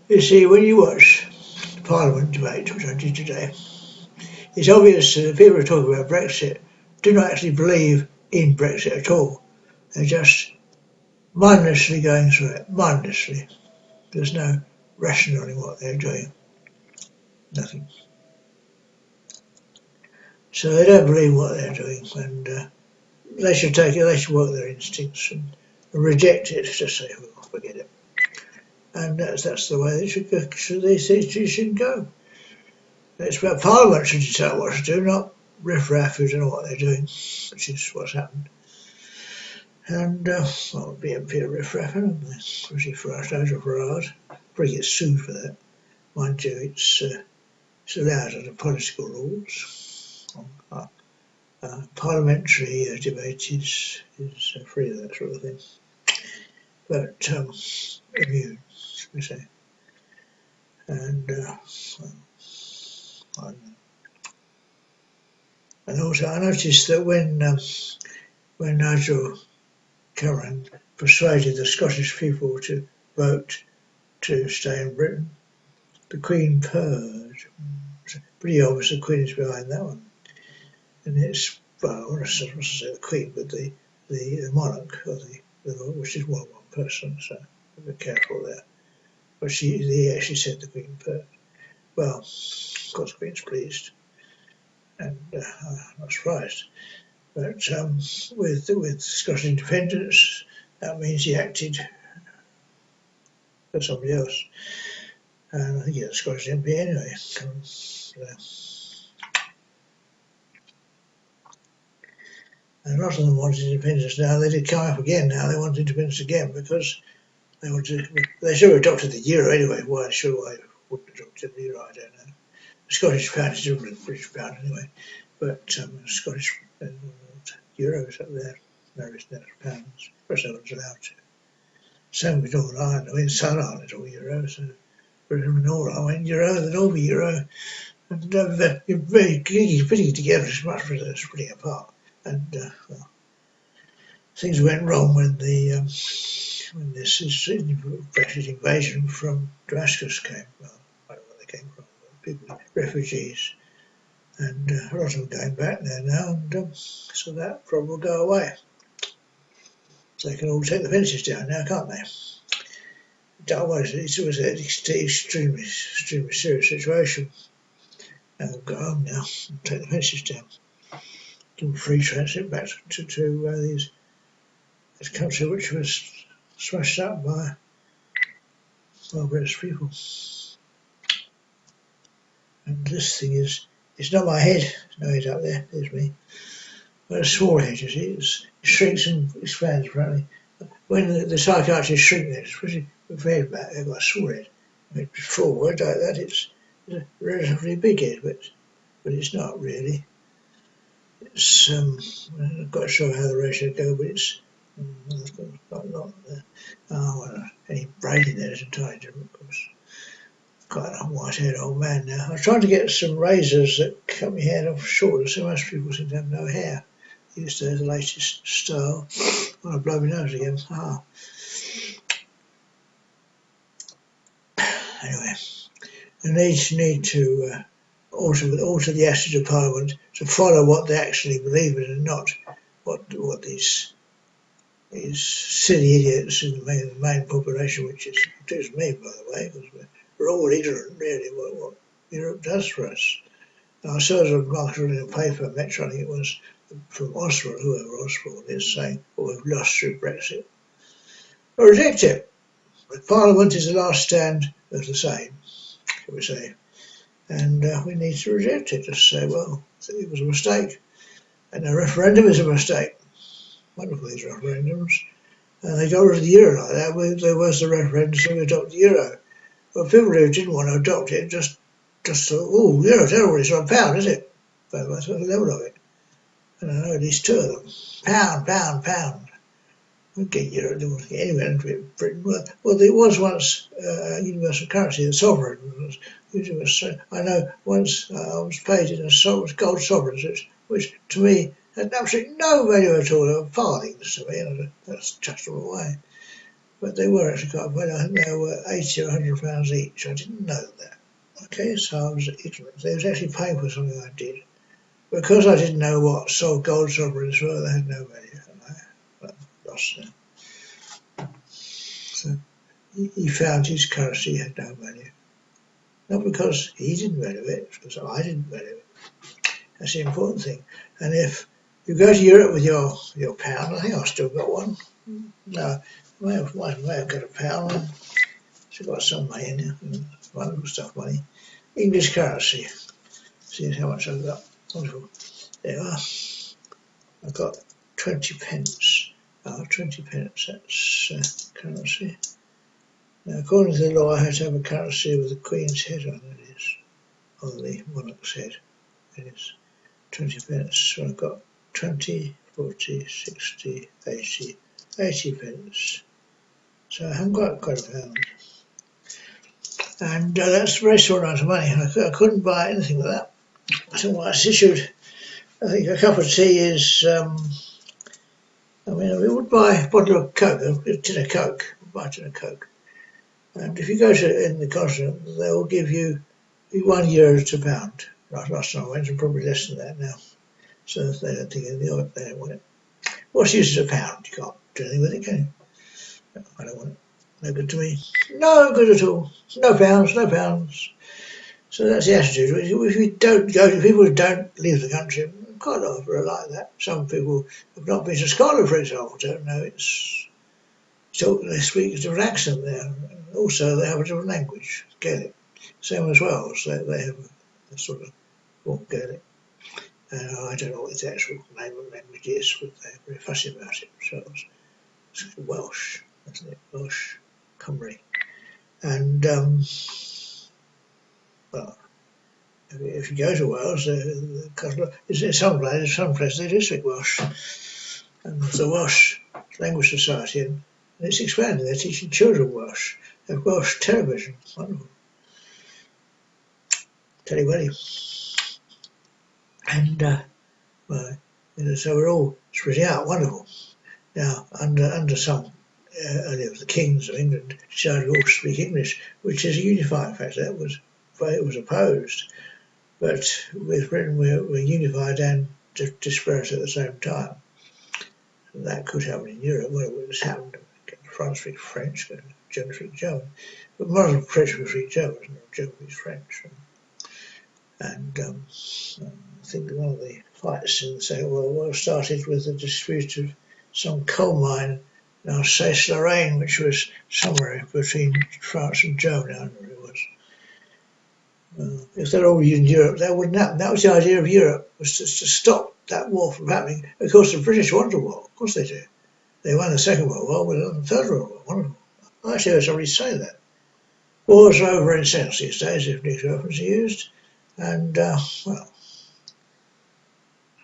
You see, when you watch the Parliament debate, which I did today, it's obvious that the people who talk about Brexit do not actually believe in Brexit at all. They're just mindlessly going through it, mindlessly. There's no rationale in what they're doing. Nothing. So they don't believe what they're doing, and they should take it. They should work their instincts and reject it. Just say, "Oh, forget it." And that's the way they should go. These things should go. It's about Parliament should decide what to do, not riff-raff who don't know what they're doing, which is what's happened. And well, BNP are riff-raff, haven't they? Especially Farage, Nigel Farage. Probably get sued for that. Mind you, it's allowed under political rules. Parliamentary debate is free of that sort of thing. But immune, shall we say. And and also I noticed that when Nigel Cameron persuaded the Scottish people to vote to stay in Britain, the Queen purred. It's pretty obvious the Queen is behind that one. And it's, well, I want to say the Queen, but the monarch, or which is one person, so be careful there. But he actually said the Queen purred. Well, of course, the Queen's pleased, and I'm not surprised. But with Scottish independence, that means he acted for somebody else. And I think he's a Scottish MP anyway. And a lot of them wanted independence now. They did come up again now. They want independence again because they should have adopted the euro anyway. Why wouldn't adopt the euro? I don't know. The Scottish pound is different than the British pound anyway. But Scottish euros up there, various net pounds. Of course, no one's allowed to. Same with Northern Ireland. I mean, Southern Ireland is all euro, so Britain and Northern Ireland went euro, then all be euro. And they're very putting it together as much as they're splitting apart. And well, things went wrong when this Brexit invasion from Damascus came. Well, I don't know where they came from, people, refugees, and a lot of them going back there now, and so that problem will go away. So they can all take the fences down now, can't they? Otherwise, it was an extremely serious situation. And they'll go home now and take the fences down. Give them free transit back to this country which was smashed up by barbarous people. And this thing it's not my head, there's no head up there, there's me. But a small head, you see, it shrinks and expands apparently. When the psychiatrists shrink it, especially with the head back, they've got a small head. I mean, forward like that, it's a relatively big head, but it's not really. It's I'm not sure how the ratio go, but it's not any brain in there is entirely different, of course. Quite a white-haired old man now. I was trying to get some razors that cut my hair off shorter, so most people seem to have no hair. These days, the latest style. I want to blow my nose again. Anyway, they need to alter the attitude of Parliament to follow what they actually believe in and not what these silly idiots in the main population, which includes me, by the way, because we're all ignorant, really, what Europe does for us. Now, I saw an article in a paper, Metro, I think it was, from Oswald, whoever Oswald is, saying, we've lost through Brexit. I reject it. The Parliament is the last stand of the same, shall we say. And we need to reject it, just say, well, it was a mistake. And a referendum is a mistake. Wonderful, these referendums. And they got rid of the euro like that. There was the referendum, so we adopted the euro. Well, people who didn't want to adopt it just thought, oh, euro, terrible, it's not a pound, is it? But that's the level of it. And I know at least two of them. Pound. We get euro, they want to get anywhere into Britain. Well, there was once a universal currency, the sovereign. I know once I was paid in a gold sovereign, which to me had absolutely no value at all. They were farthings to me, and that's just all away. but they were actually quite well. I think they were 80 or 100 pounds each. I didn't know that. Okay, so I was ignorant. They was actually paying for something I did. Because I didn't know what gold sovereigns were, they had no value, and I lost them. So he found his currency had no value. Not because he didn't value it, it's because I didn't value it. That's the important thing. And if you go to Europe with your pound, I think I've still got one. No, I may have got a pound. Still got some money in there, wonderful stuff money. English currency. See how much I've got. Wonderful. There you are. I've got 20 pence. 20 pence, that's currency. Now, according to the law, I have to have a currency with the Queen's head on it, is, or the monarch's head. It is 20 pence. So I've got 20, 40, 60, 80 pence. So I haven't got quite a pound. And that's a very small amount of money. I couldn't buy anything with that. So what I issued, I think a cup of tea is, I mean, we would buy a bottle of Coke, a tin of Coke, buy a tin of Coke. And if you go to in the continent, they will give you €1 to £1. Last time I went, and probably less than that now. So they don't think they don't want it. What's the use of £1? You can't do anything with it, can you? No, I don't want it. No good to me. No good at all. No pounds, no pounds. So that's the attitude. If you don't go to people who don't leave the country, quite a lot of people are like that. Some people have not been to Scotland, for example, don't know they speak a different accent there. Also, they have a different language, Gaelic. Same as Wales, they have a sort of form of Gaelic. I don't know what the actual name of the language is, but they're very fussy about it themselves. It's Welsh, isn't it? Welsh, Cymru. And, well, if you go to Wales, in some places they do speak Welsh. And there's a Welsh Language Society, and it's expanding. They're teaching children Welsh. They have Welsh television. Wonderful. Telly. And so we're all spreading out. Wonderful. Now, under some earlier the kings of England decided all to speak English, which is a unifying factor. It was opposed, but with Britain we're unified and disparate at the same time. And that could happen in Europe. Well, it's happened. France speaks French, German speaks German, but most of French speak German, German speaks French. And I think one of the fights in the Second World War started with a dispute of some coal mine in Alsace-Lorraine, which was somewhere between France and Germany, I don't know where it was. If they're all in Europe, that wouldn't happen. That was the idea of Europe, was to stop that war from happening. Of course, the British wanted a war. Of course they do. They won the Second World War, we won the Third World War. Wonderful. I actually heard somebody say that. Wars are over in sense these days if nuclear weapons are used. And, well,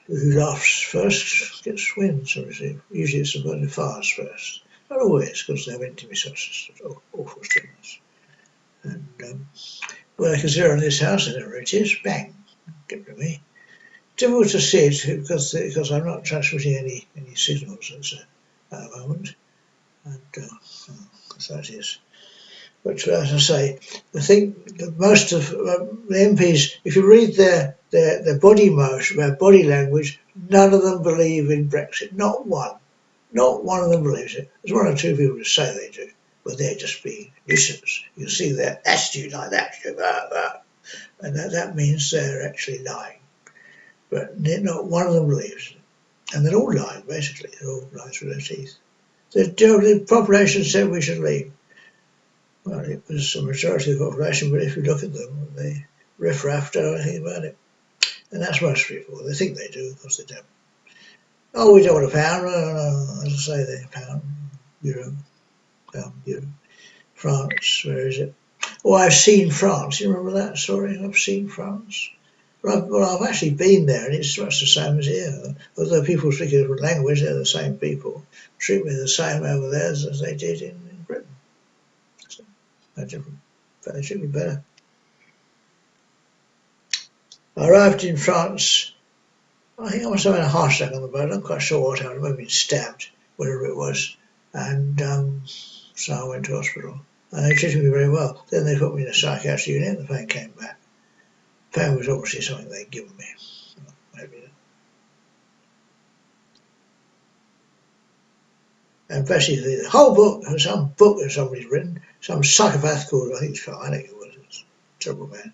who laughs first gets wins, obviously. Usually it's the burning fires first. Not always, because they have empty missiles. Awful students. And, well, I can zero in this house, and there it is. Bang. Get rid of me. Difficult to see it because I'm not transmitting any signals at the moment. And, so it is. But as I say, I think that most of the MPs, if you read their body motion, their body language, none of them believe in Brexit. Not one. Not one of them believes it. There's one or two people who say they do, but they're just being nuisance. You see their attitude like that, and that means they're actually lying. But not one of them believes it. And they're all lying, basically. They're all lying through their teeth. The population said we should leave. Well, it was a majority of the population, but if you look at them, they riff-raff don't know anything about it. And that's most people. They think they do, of course they don't. Oh, we don't want a pound. No. As I say, they're pound, euro, France, where is it? Oh, I've seen France. You remember that story? I've seen France. Well, I've actually been there, and it's much the same as here. Although people speak a different language, they're the same people. Treat me the same over there as they did in Britain. No different, but they should be better. I arrived in France. I think I must have had a heart attack on the boat. I'm not quite sure what happened. I might have been stabbed, whatever it was. And So I went to hospital, and they treated me very well. Then they put me in a psychiatric unit, and the pain came back. Pain was obviously something they'd given me. Maybe. And basically, the whole book, some book that somebody's written, some psychopath called, I think it's called, I think it was a terrible man.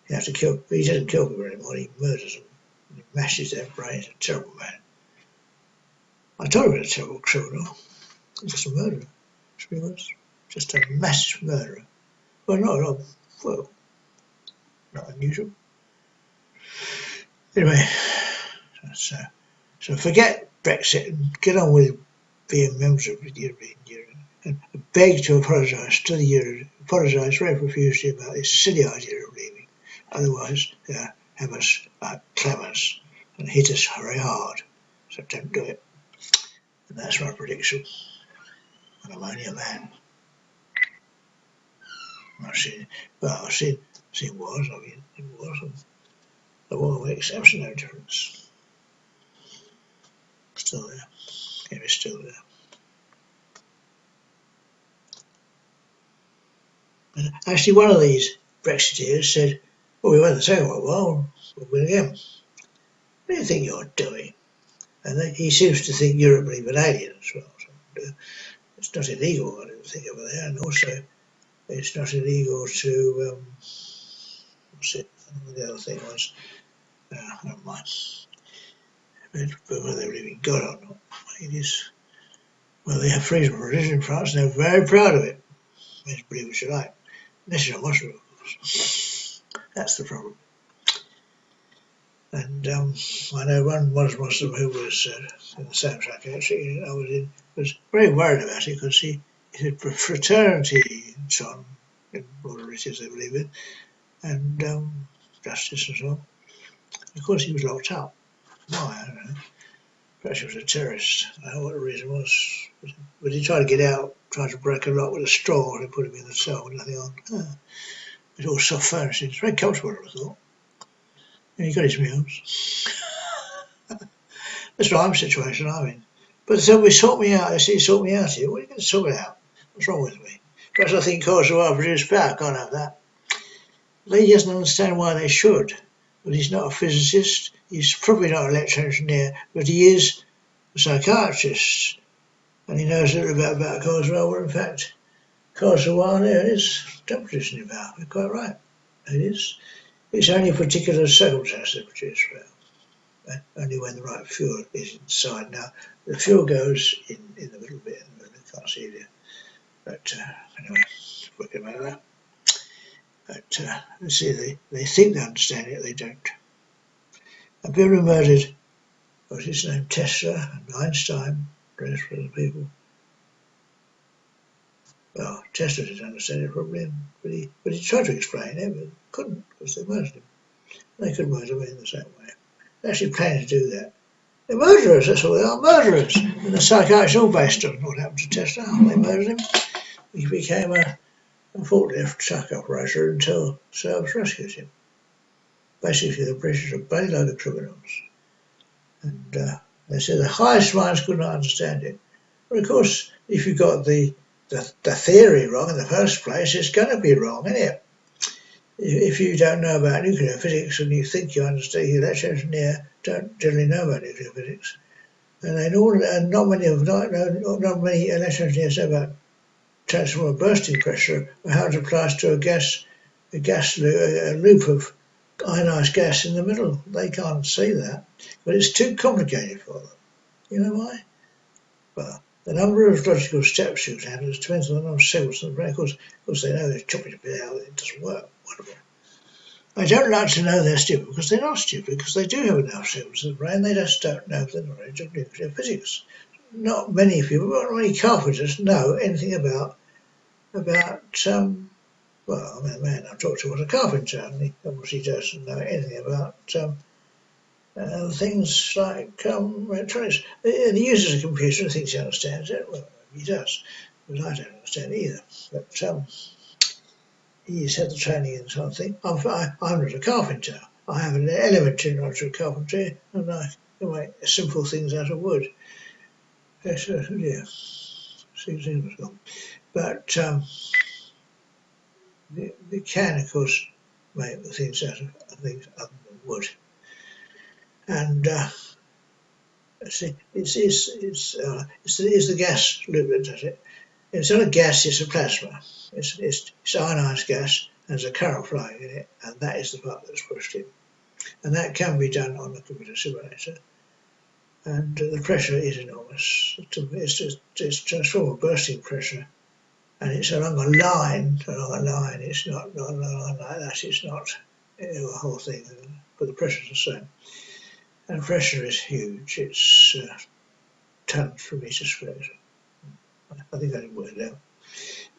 He has to kill, he doesn't kill people anymore, he murders them. He mashes their brains, a terrible man. I told him he was a terrible criminal. He's just a murderer. He was just a mass murderer. Well, not unusual. Anyway, so forget Brexit and get on with being members of the European Union, and beg to apologise to the Euro, apologise very profusely about this silly idea of leaving. Otherwise, they'll have us clam us and hit us very hard. So don't do it. And that's my prediction. And I'm only a man. I've seen wars. I mean, it was. The war makes absolutely no difference. Still there. Game is still there. And actually, one of these Brexiteers said, well, we won the Second World War, we'll win again. What do you think you're doing? And he seems to think Europe will leave an alien as well. So, it's not illegal, I don't think, over there. And also, it's not illegal to, what's it? The other thing was, never mind. But whether they believe in God or not, it is. Well, they have freedom of religion in France, and they're very proud of it. You can believe what you like. Unless you're a Muslim, of course. That's the problem. And I know one Muslim who was in the same psychiatry I was in, was very worried about it because he said fraternity and so on, in whatever it is they believe in, and justice and so on. Of course, he was locked up. Why? I don't know. Perhaps he was a terrorist. I don't know what the reason was. But he tried to get out, tried to break a lock with a straw and put him in the cell with nothing on. It was all soft furnishings. Very comfortable, I thought. And he got his meals. That's the I'm situation I'm in. But so we sort me out. They say sort me out here. What are you going to sort out? What's wrong with me? Perhaps I think Kosovo produced power. Can't have that. He doesn't understand why they should. But he's not a physicist. He's probably not an electrical engineer. But he is a psychiatrist. And he knows a little bit about Kosovo. Well, in fact, Kosovo is don't produce any power. You're quite right. It is. It's only particular circumstances that produce power. Only when the right fuel is inside. Now, the fuel goes in the middle bit, in the middle, you can't see it here. But anyway, forget about that. But you see, they think they understand it, they don't. And people who murdered, what's his name, Tesla and Einstein, the rest of the people. Well, Tesla didn't understand it probably, but he tried to explain it, but couldn't because they murdered him. They could murder him in the same way. They're actually planning to do that. They're murderers, that's all they are, murderers. And the psychiatrist all based on what happened to Tesla. They murdered him. He became a forklift truck operator until Serbs rescued him. Basically, the British are a bloody load of criminals. And they said the highest minds could not understand it. But of course, if you've got the theory wrong in the first place, it's going to be wrong, isn't it? If you don't know about nuclear physics and you think you understand, the electrical engineer don't generally know about nuclear physics. And not many electrical engineers know about transformer bursting pressure or how it applies to a loop of ionized gas in the middle. They can't see that, but it's too complicated for them. You know why? Well, the number of logical steps you can handle depends on the number of cells in the brain. Of course, they know they're chopping it out, it doesn't work. Wonderful. They don't like to know they're stupid because they're not stupid, because they do have enough cells in the brain, they just don't know the knowledge of nuclear physics. Not many people, not many carpenters know anything about well, I mean, the man I talked to was a carpenter, and he obviously doesn't know anything about things like electronics. And he uses a computer and thinks he understands it. Well, he does, but I don't understand either. But he's had the training in something. I'm not a carpenter. I have an elementary knowledge of carpentry, and I can make simple things out of wood. Yes, yeah. signal's gone. But you can, of course, make things out of things other than wood. And see, it's the gas loop that does it. It's not a gas, it's a plasma. It's ionised gas, and there's a current flowing in it, and that is the part that's pushed in. And that can be done on a computer simulator. And the pressure is enormous. It's transformer bursting pressure, and it's along a line. It's not a line like that. It's not a whole thing, but the pressure's the same. And pressure is huge. It's tons per metre squared. I think I didn't work it out.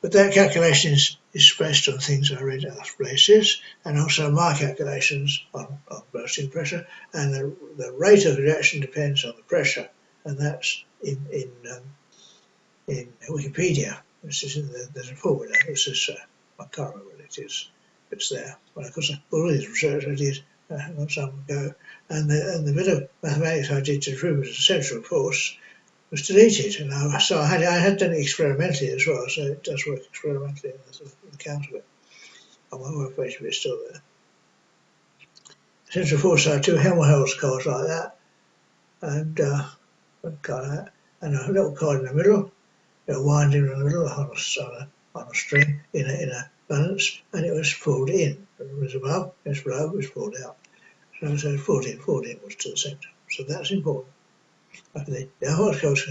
But that calculation is based on things I read other places, and also my calculations on bursting pressure, and the rate of reaction depends on the pressure, and that's in Wikipedia. There's a formula. This is I can't remember what it is. It's there. But of course, all this research I did a long time ago, and the bit of mathematics I did to prove it was a central force was deleted, and I had done it experimentally as well, so it does work experimentally, and there's an account of it on my webpage, but it's still there. Central force had two Helmholtz coils like that, and a little coil in the middle, a winding in the middle on a string in a balance, and it was pulled in. It was above, it was below, it was pulled out. So it was pulled in was to the centre. So that's important. The Helmholtz coils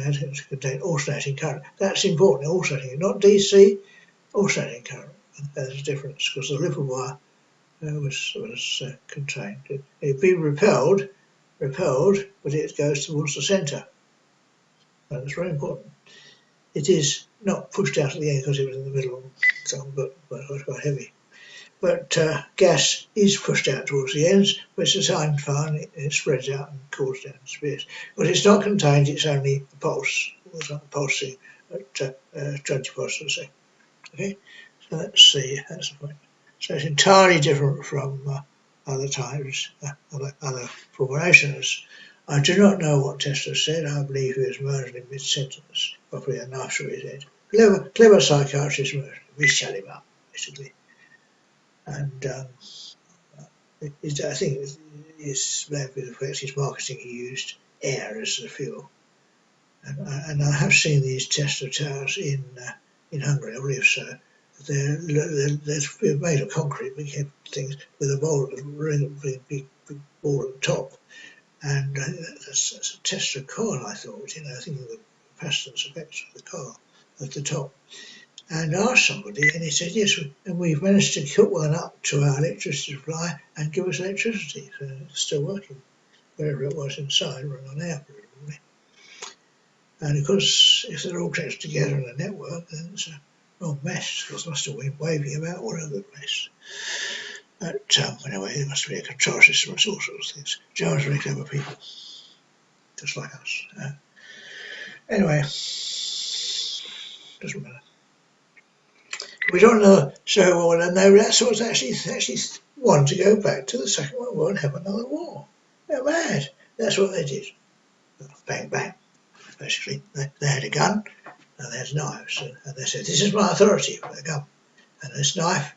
contain alternating current. That's important, alternating, not DC, alternating current. And there's a difference because the Lippel wire was contained. It'd be repelled, but it goes towards the centre. That's very important. It is not pushed out at the end because it was in the middle, but it was quite heavy. But gas is pushed out towards the ends, but it's a tiny fine, it spreads out and cools down and disappears. But it's not contained, it's only a pulse. It's like pulsing at 20 pulses a second. Okay, so that's the point. So it's entirely different from other types, other formulations. I do not know what Tesla said. I believe he was murdered in mid-sentence, probably a knife through his head. Clever psychiatrist murdered him. We shut him up, basically. And I think his marketing, he used air as the fuel. And I have seen these Tesla towers in Hungary, I believe so. They're made of concrete, big things with a big ball at the top. And that's a Tesla coil, I thought, I think of the capacitance effects of the coil at the top. And asked somebody, and he said, yes, and we've managed to hook one up to our electricity supply and give us electricity. So it's still working. Wherever it was inside, running on air, probably. And of course, if they're all connected together in a network, then it's a real mess, because they must have been waving about all over the place. But anyway, there must be a control system and all sorts of things. Germans are very clever people, just like us. Anyway, doesn't matter. We don't know so well, and that's what's actually want to go back to the Second World War and have another war. They're mad. That's what they did. Bang, bang. Basically, they had a gun and they had knives, and they said, "This is my authority with a gun and this knife."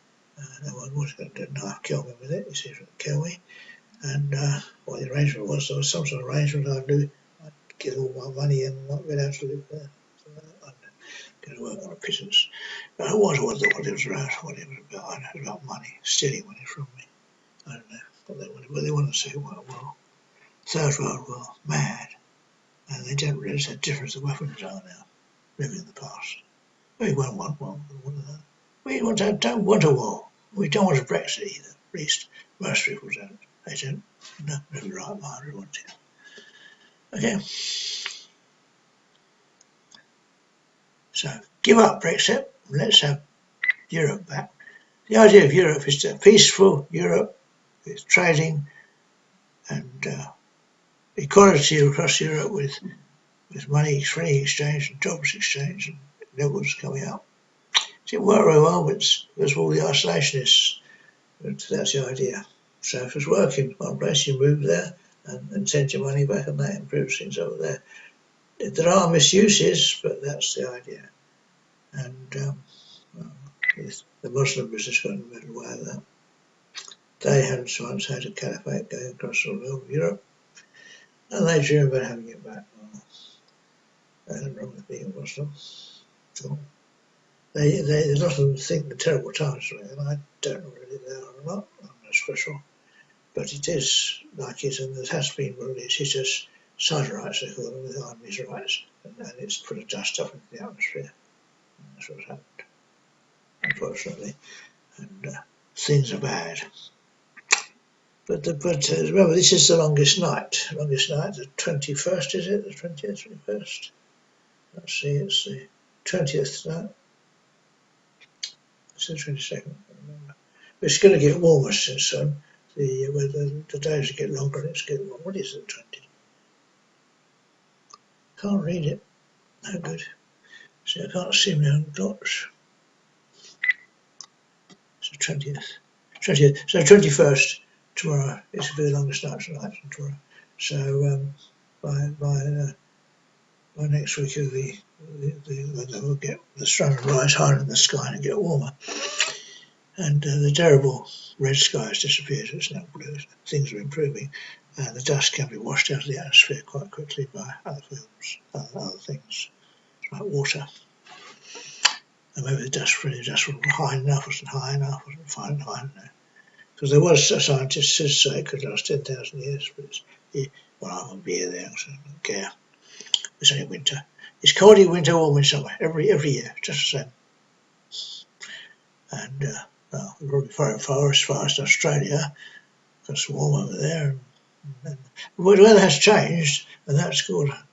No one was going to knife kill me with it. He said, "Kill me." And what the arrangement was, there was some sort of arrangement I'd do. I'd get all my money and not be able to live there. Go to work on a pittance. But I wonder what it was about. What it was about. I know it was about money, stealing money from me. I don't know what they wanted. But they want to say, well, Third World War, mad. And they don't realise how different the weapons are now, living in the past. We won't want one. We don't want a war. We don't want a Brexit either. At least most people don't. They don't. No right mind want it. Okay. So give up Brexit. Let's have Europe back. The idea of Europe is a peaceful Europe with trading and equality across Europe with money free exchange and jobs exchange and levels coming up. It didn't work very well because of all the isolationists, but that's the idea. So if it's working in one place, you move there and send your money back, and that improves things over there. There are misuses, but that's the idea. and the Muslims just got in the middle way of that. They had once had a caliphate going across all over Europe, and they dream about having it back. Well, nothing wrong with being a Muslim. So a lot of them think the terrible times are, and I don't know whether they are or not. I'm not special, but it is like it, and there has been what it's hit us siderites, they call them, with meteorites, and it's put a dust up into the atmosphere. And that's what's happened, unfortunately, and things are bad. But remember, this is the longest night. Longest night, the 21st, is it? The 20th, 21st? Let's see, it's the 20th night. It's the 22nd, I can't remember. But it's going to get warmer soon. The days get longer and it's getting warmer. What is it, 20? Can't read it. No good. See, I can't see my own dots. It's the 20th. 20th. So 21st tomorrow. It's going to be the longest night tonight and tomorrow. So by next week we'll get the sun will rise higher in the sky and get warmer. And the terrible red sky has disappeared, so it's now blue. Things are improving, and the dust can be washed out of the atmosphere quite quickly by other films, other things like water. And maybe the dust wasn't high enough, wasn't fine enough, I don't know. Because there was a scientist who said it could last 10,000 years, but I won't be here then, so I don't care. It's only winter. It's cold in winter, warm in summer, every year, just the same. And we're probably far as far as Australia, because it's warm over there. And the weather has changed, and that's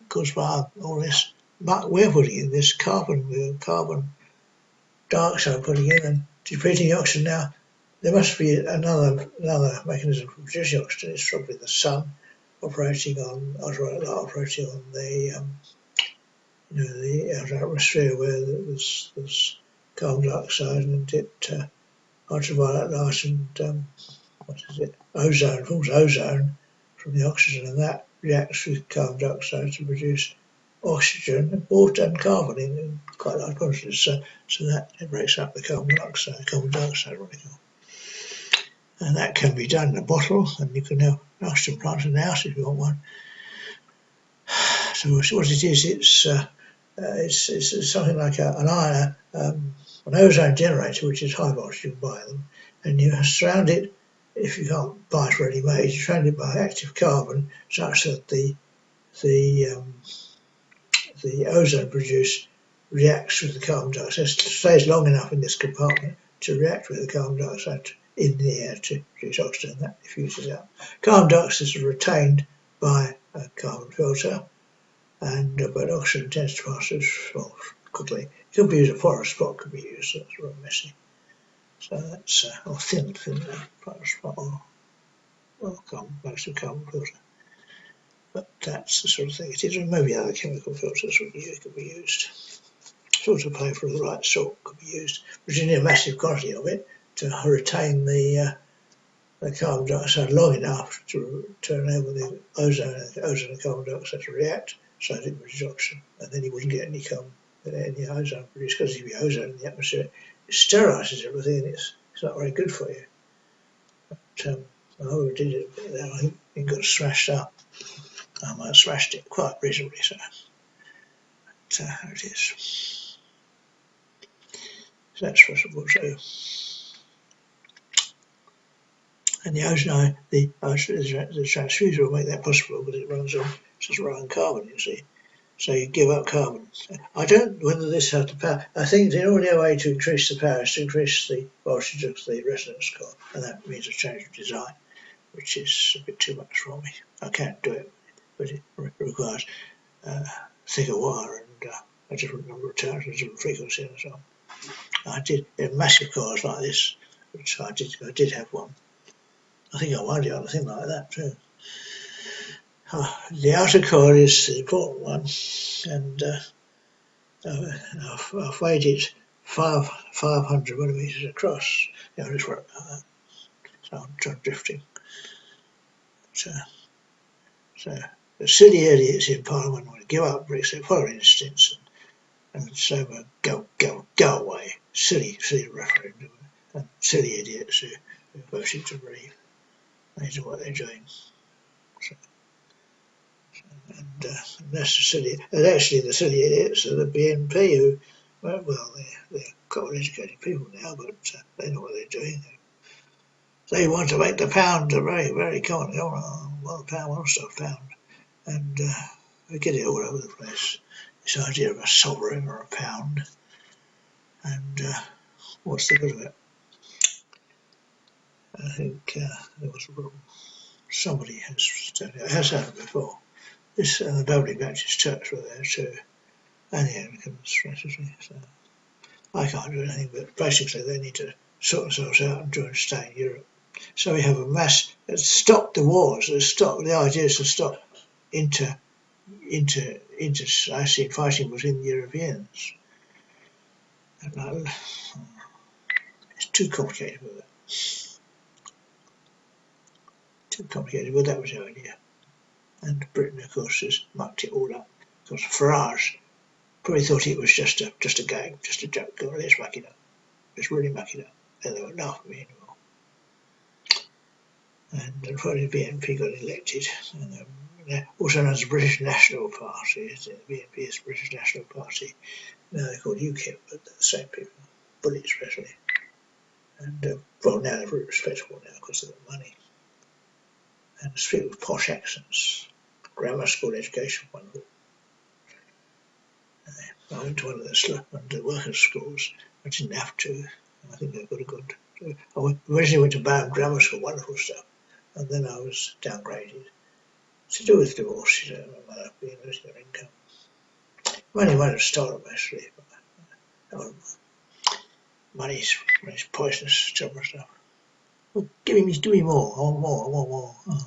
caused by all this. But we're putting in this carbon dioxide putting in and depleting the oxygen. Now there must be another mechanism for producing oxygen. It's probably the sun operating on the the outer atmosphere where there's carbon dioxide and ultraviolet light and ozone, forms ozone from the oxygen, and that reacts with carbon dioxide to produce oxygen, water and carbon in quite large quantities. So that breaks up the carbon dioxide molecule. And that can be done in a bottle, and you can have an oxygen plant in the house if you want one. So what it is, it's something like an ozone generator, which is high voltage. You can buy them, and you surround it. If you can't buy it ready made, you surround it by active carbon, such that the ozone produced reacts with the carbon dioxide. It stays long enough in this compartment to react with the carbon dioxide in the air to produce oxygen. That diffuses out. Carbon dioxide is retained by a carbon filter, but oxygen tends to pass through quickly. It could be used, a porous spot could be used, so that's real messy. So that's or thin porous spot or mostly carbon filter. But that's the sort of thing it is. And maybe other chemical filters could be used. Sort of paper of the right sort could be used, but you need a massive quantity of it to retain the carbon dioxide long enough to enable the ozone and carbon dioxide to react, so that it produces oxygen, and then you wouldn't get any ozone produced, because if you have ozone in the atmosphere, it sterilises everything, and it's not very good for you. But I did it, I think it got smashed up. I might have smashed it quite reasonably, so how it is. So that's possible. So, and the ozone, the transfuser will make that possible, because it runs on carbon, you see. So you give up carbon. I don't know whether this has the power. I think the only way to increase the power is to increase the voltage of the resonance core, and that means a change of design, which is a bit too much for me. I can't do it, but it requires thicker wire and a different number of turns, a different frequency, and so on. I did in massive cars like this, which I did have one. I think I won it on a thing like that too. The outer core is the important one, and I've weighed it 500 millimeters across. Just work like that. So I'm drifting. So the silly idiots in Parliament want to give up Brexit, for instance, and so go away. Silly referendum, and silly idiots who voted to leave. They know what they're doing. So, and that's the silly, and actually the silly idiots are the BNP who, well, they're quite educated people now, but they know what they're doing. They want to make the pound a very common. Well, the pound, well, stuff pound, and we get it all over the place. This idea of a sovereign or a pound, and what's the good of it? I think there was somebody has happened before. This the Belgian Baptist Church were there too, and the Anglicans, basically. So I can't do anything, but basically they need to sort themselves out and try and stay in Europe. So we have a mass. Stop the wars. Stop. The idea is to stop internecine fighting between the Europeans. And it's too complicated with that. Too complicated, but that was the idea. And Britain, of course, has mucked it all up. Because Farage probably thought it was just a gag, just a joke. Oh, let's muck it up. Let's really muck it up. And they were laugh at me anymore. And unfortunately, the BNP got elected. And also known as the British National Party. The BNP is the British National Party. Now they're called UKIP, but they're the same people. Bully especially. And well, now they're very respectable now because they've got money. And speak with posh accents. Grammar school education, wonderful. I went to one of the workers' schools. I didn't have to. I think I got a good. I originally went to Bound Grammar School, wonderful stuff, and then I was downgraded. It's to do with divorce, you know, my mother being losing her income. Money might have stolen actually, but money's poisonous, terrible stuff. Oh, do me more. I want more. Oh.